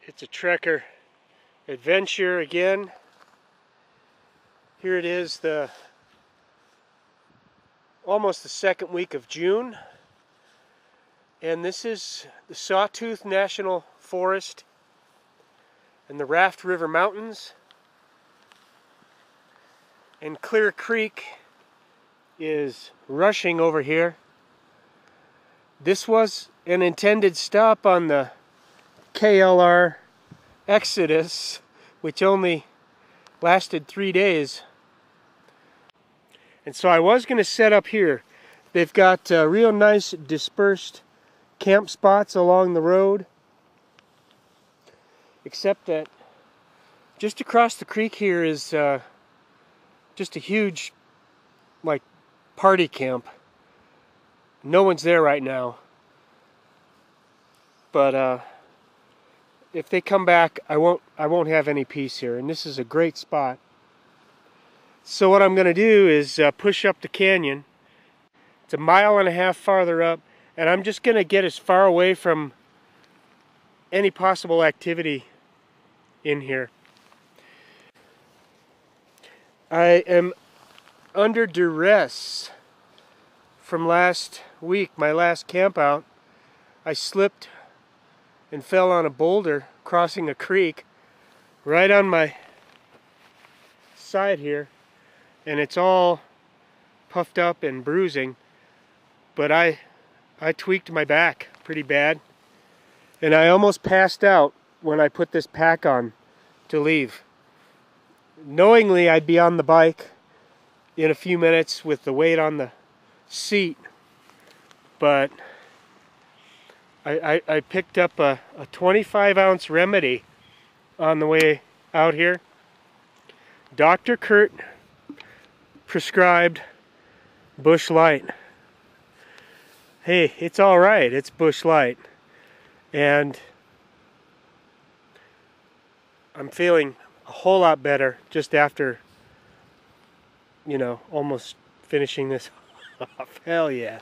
It's a trekker adventure again. Here it is, almost the second week of June, and this is the Sawtooth National Forest and the Raft River Mountains, and Clear Creek is rushing over here. This was an intended stop on the KLR Exodus, which only lasted 3 days. And so I was going to set up here. They've got real nice dispersed camp spots along the road, except that just across the creek here is just a huge, like, party camp. No one's there right now, but if they come back, I won't have any peace here, and this is a great spot. So what I'm going to do is push up the canyon. It's 1.5 miles farther up, and I'm just going to get as far away from any possible activity in here. I am under duress from last week, my last camp out. I slipped and fell on a boulder crossing a creek right on my side here, and it's all puffed up and bruising, but I tweaked my back pretty bad, and I almost passed out when I put this pack on to leave. Knowingly I'd be on the bike in a few minutes with the weight on the seat, but I picked up a 25-ounce remedy on the way out here. Dr. Kurt prescribed Bush Light. Hey, it's all right. It's Bush Light, and I'm feeling a whole lot better just after, you know, almost finishing this off. Hell yeah.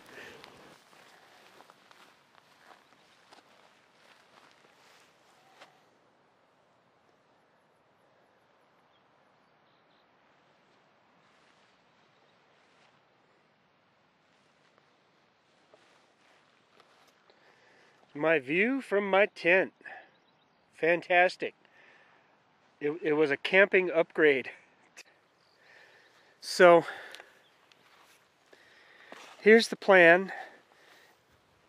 My view from my tent. Fantastic. It was a camping upgrade. So, here's the plan.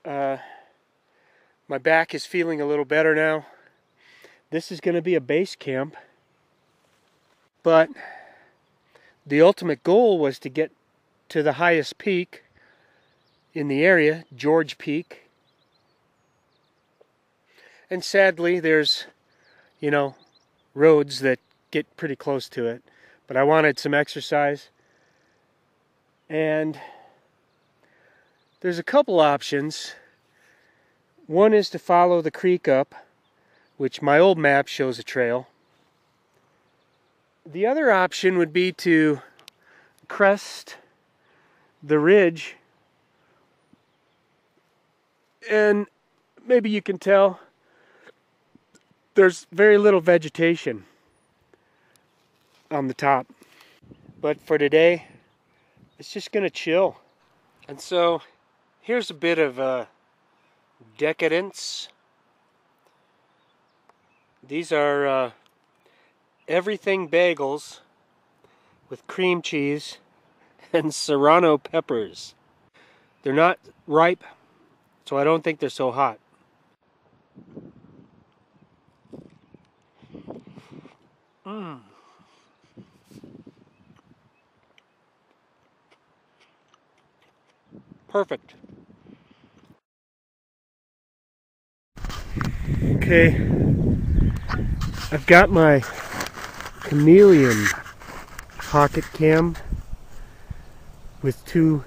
My back is feeling a little better now. This is going to be a base camp. But the ultimate goal was to get to the highest peak in the area, George Peak. And sadly, there's, you know, roads that get pretty close to it. But I wanted some exercise. And there's a couple options. One is to follow the creek up, which my old map shows a trail. The other option would be to crest the ridge. And maybe you can tell there's very little vegetation on the top. But for today, it's just going to chill. And so, here's a bit of decadence. These are everything bagels with cream cheese and serrano peppers. They're not ripe, so I don't think they're so hot. Perfect. Okay, I've got my chameleon pocket cam with 2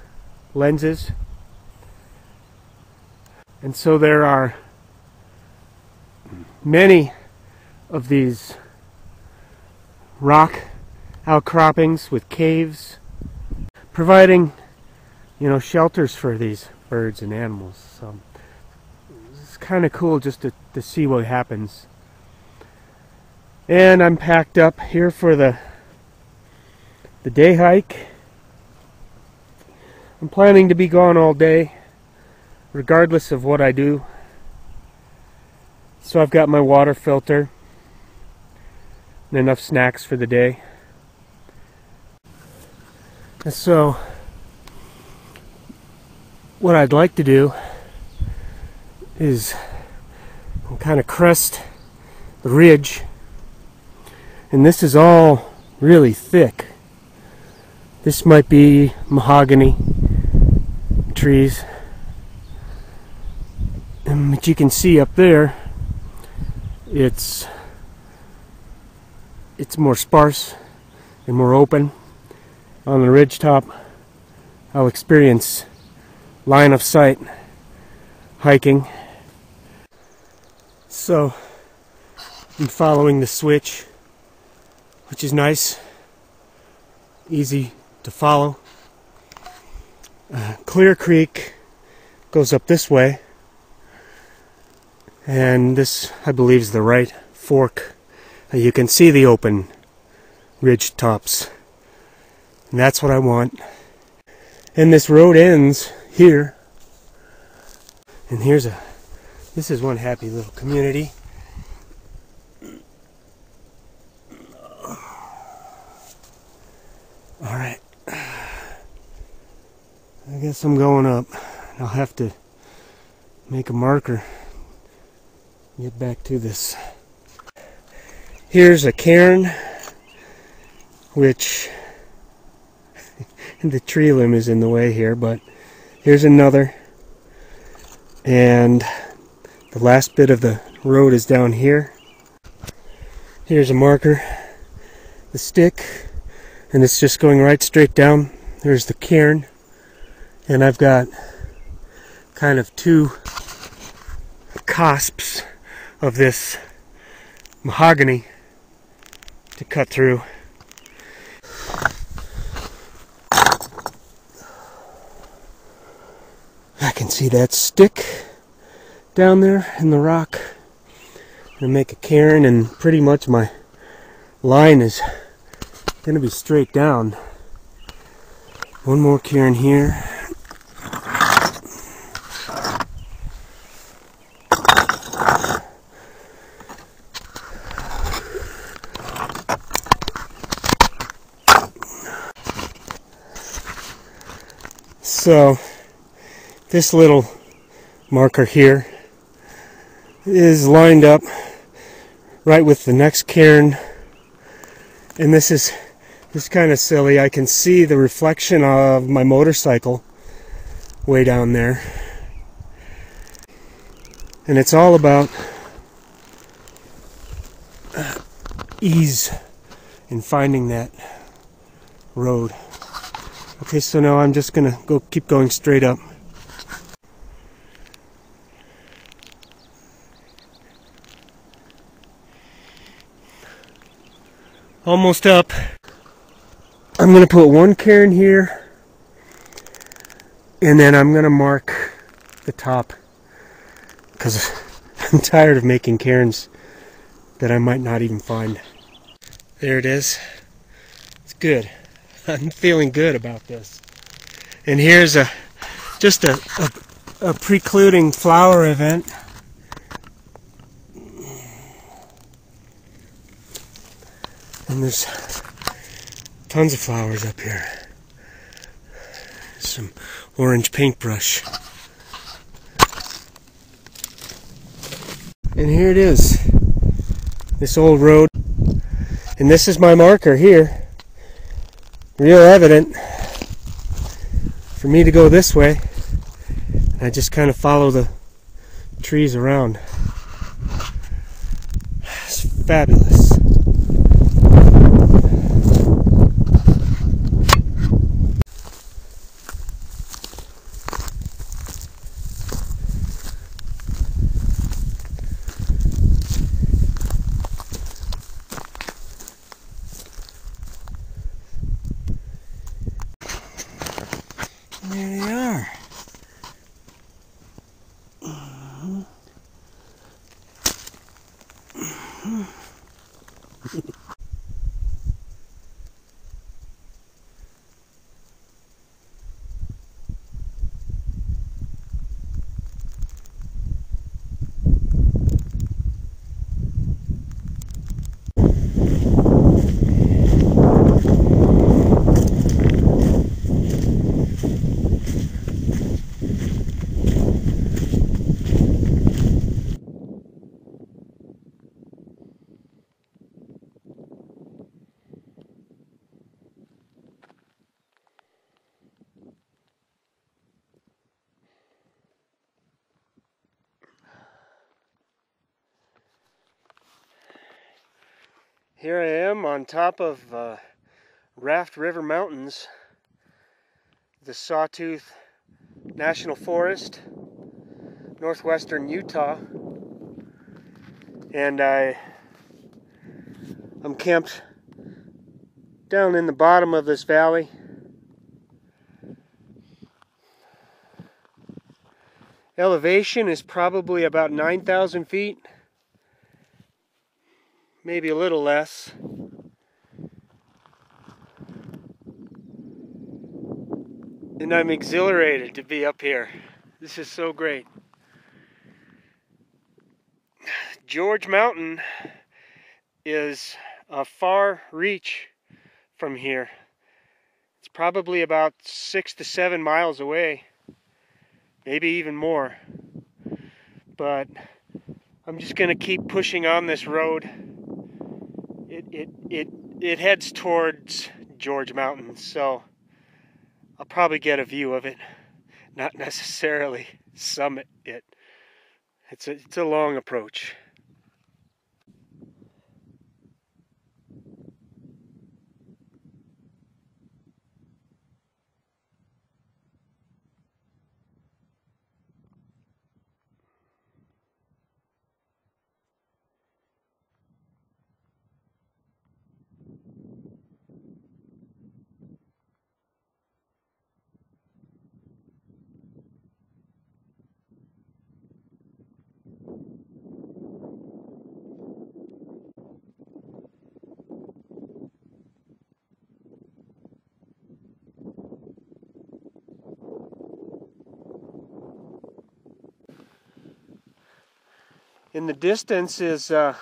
lenses. And so there are many of these rock outcroppings with caves, providing, you know, shelters for these birds and animals. So it's kind of cool just to see what happens. And I'm packed up here for the day hike. I'm planning to be gone all day, regardless of what I do. So I've got my water filter and enough snacks for the day. And so what I'd like to do is kind of crest the ridge, and this is all really thick. This might be mahogany trees, but you can see up there it's more sparse and more open. On the ridge top I'll experience line of sight hiking. So I'm following the switch, which is nice, easy to follow. Clear Creek goes up this way, and this, I believe, is the right fork. You can see the open ridge tops, and that's what I want. And this road ends here, and this is one happy little community. Alright, I guess I'm going up. I'll have to make a marker, get back to this. Here's a cairn, which the tree limb is in the way here, but here's another. And the last bit of the road is down here. Here's a marker, the stick, and it's just going right straight down. There's the cairn, and I've got kind of 2 cusps of this mahogany to cut through. I can see that stick down there in the rock. I'm gonna make a cairn, and pretty much my line is gonna be straight down. One more cairn here. So this little marker here is lined up right with the next cairn, and this is kind of silly. I can see the reflection of my motorcycle way down there, and it's all about ease in finding that road. Okay, so now I'm just gonna keep going straight up. Almost up. I'm gonna put one cairn here, and then I'm gonna mark the top, because I'm tired of making cairns that I might not even find. There it is. It's good. I'm feeling good about this. And here's just a precluding flower event. And there's tons of flowers up here. Some orange paintbrush. And here it is. This old road. And this is my marker here. Real evident for me to go this way. I just kind of follow the trees around. It's fabulous. There they are. Here I am on top of Raft River Mountains, the Sawtooth National Forest, northwestern Utah, and I'm camped down in the bottom of this valley. Elevation is probably about 9,000 feet, maybe a little less. And I'm exhilarated to be up here. This is so great. George Mountain is a far reach from here. It's probably about 6 to 7 miles away, maybe even more. But I'm just gonna keep pushing on this road. It heads towards George Mountain, so I'll probably get a view of it, not necessarily summit it. It's a long approach. In the distance is, I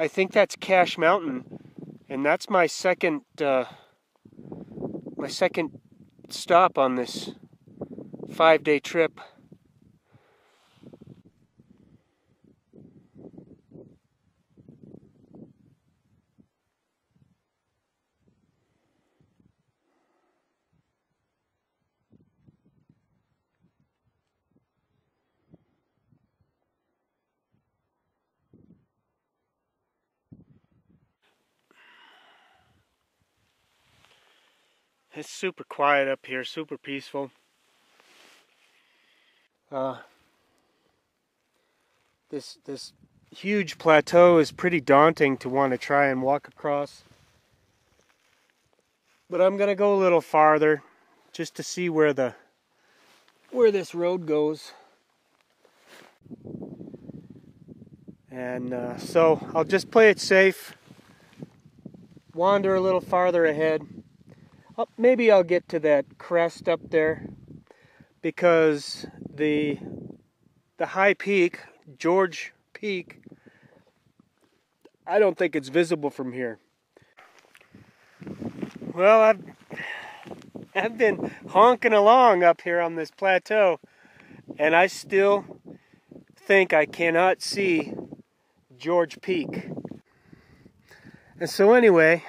think that's Cache Mountain, and that's my second stop on this 5-day trip. It's super quiet up here, super peaceful. This huge plateau is pretty daunting to want to try and walk across. But I'm gonna go a little farther just to see where this road goes. And so I'll just play it safe, wander a little farther ahead. Maybe I'll get to that crest up there, because the high peak, George Peak, I don't think it's visible from here. Well, I've been honking along up here on this plateau, and I still think I cannot see George Peak. And so anyway,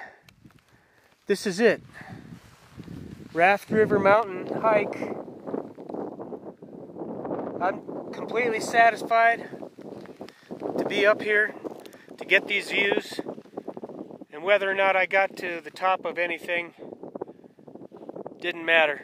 this is it. Raft River Mountain hike. I'm completely satisfied to be up here, to get these views, and whether or not I got to the top of anything didn't matter.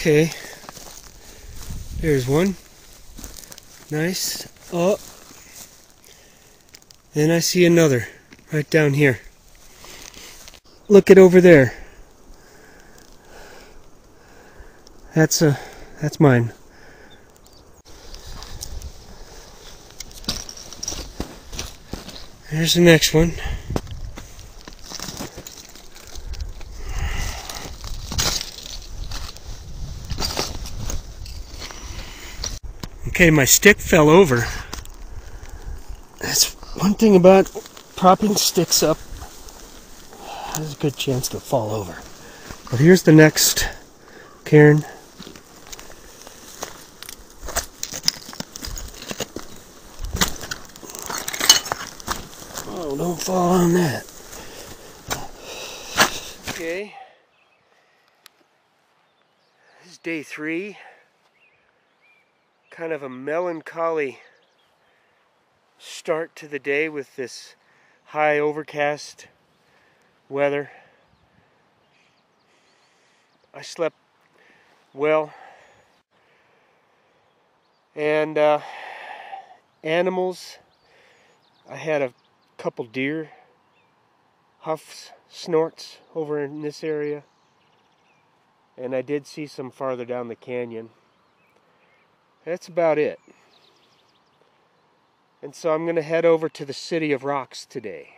Okay, there's one. Nice. Oh, and I see another right down here. Look at over there. That's mine. There's the next one. Okay, my stick fell over. That's one thing about propping sticks up. There's a good chance to fall over. But here's the next cairn. Oh, don't fall on that. Okay. This is day 3. Kind of a melancholy start to the day with this high overcast weather. I slept well, and animals, I had a couple deer huffs, snorts over in this area, and I did see some farther down the canyon. That's about it. And so I'm going to head over to the City of Rocks today.